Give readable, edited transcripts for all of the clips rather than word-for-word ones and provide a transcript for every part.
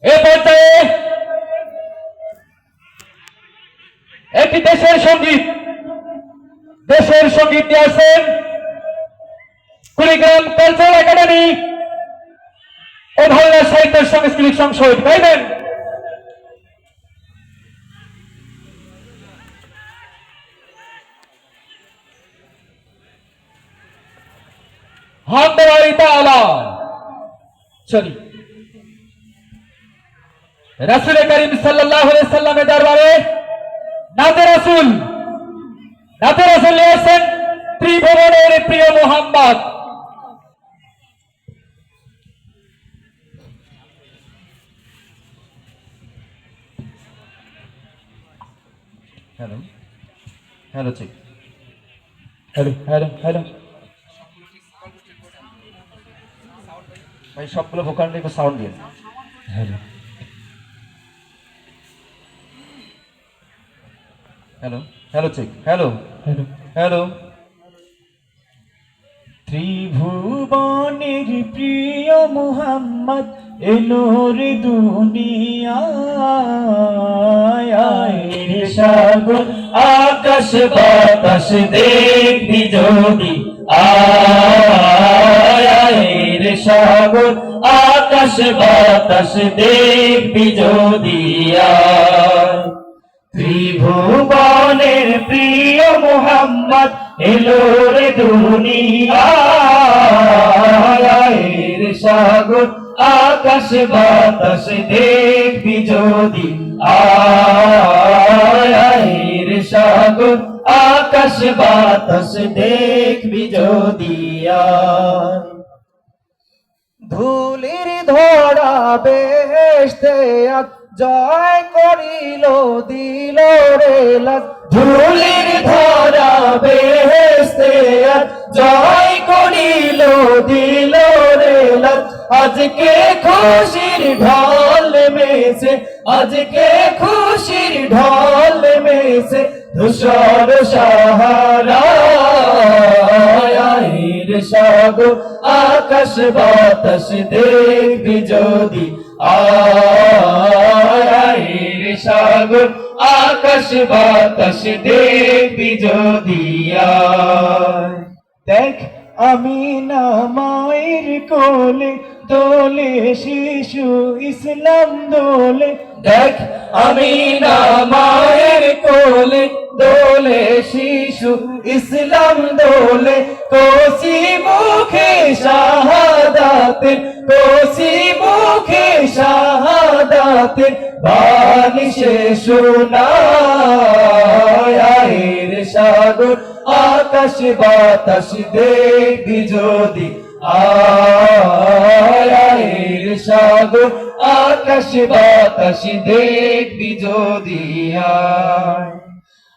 এ পর্যায়ে একটি দেশের সঙ্গীত নিয়ে আসছেন কুড়িগ্রাম কালচারাল একাডেমি ও বাংলা সাহিত্য সাংস্কৃতিক সংসদ গাইবেন চলি রাসূল করিম সাল্লাল্লাহু আলাইহি সাল্লামের দরবারে নাতে রাসূল নিয়ে আসছেন ত্রিভুবনের প্রিয় Muhammad. Hello hello check hello hello hello ভাই সবগুলো ভোকাল একটু সাউন্ড দিয়ে hello hello hello check hello hello hello ত্রিভুবনের প্রিয় মুহাম্মদ এলো রে দুনিয়ায় সাগর আকাশ বাতাস দেখবি যদি আয় রে সাগর আকাশ বাতাস দেখবি যদি ত্রিভুবনের প্রিয় মুহাম্মদ এলো রে দুনিয়ায় রে সাগর আকাশ বাতাস দেখবি যদি আয় রে সাগর আকাশ বাতাস দেখবি যদি ধুলির ধরা বেহেশতে জয় করিল দিল রে লাজ ধুলির ধরা বেহেশতে জয় করিল দিল রে লাজ আজকে খুশির ঢল মেছে আজকে খুশির ঢল মেছে ধূসর সাহারা সাগর আকাশ বাতাস দেখবি যদি আয় সাগর আকাশ বাতাস দেখবি যদি দেখ আমি না মায়ের কোলে দোলে শিশু ইসলাম দোলে দেখ আমি না মায়ের কোলে দোলে শিশু ইসলাম দোলে কোসি মুখে শাহাদাতের কোসি মুখে শাহাদাতের বাণী সে শোনায় রে সাগর আকাশ বাতাস দেখবি যদি আয় রে সাগর আকাশ বাতাস দেখবি যদি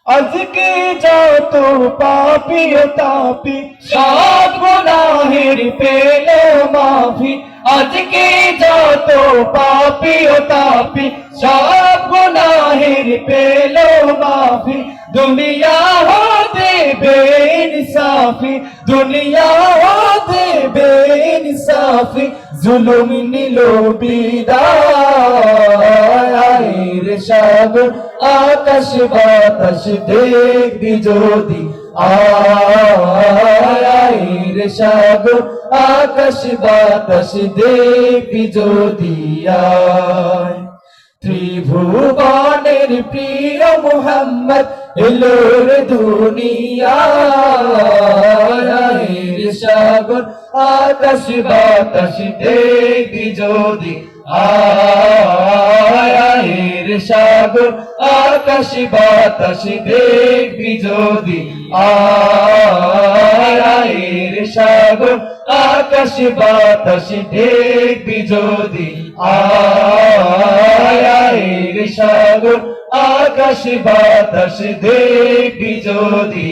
আজকে যত পাপি ও তাপি সব গুনাহের পেল মাফি আজকে যত পাপি ও তাপি সব গুনাহের পেল মাফি দুনিয়া হতে বেইনসাফি দুনিয়া হতে বেইনসাফি জুলুম নিল বিদায় রে সাগর আকাশ বাতাস দেখবি যদি আয় রে সাগর আকাশ বাতাস দেখবি যদি ত্রিভুবনের প্রিয় মুহাম্মদ এলো রে দুনিয়ায় রে সাগর আকাশ বাতাস দেখবি যদি আয় রে সাগর আকাশ বাতাস দেখবি যদি আয় রে সাগর আকাশ বাতাস দেখবি যদি আয় রে সাগর আকাশ বাতাস দেখবি যদি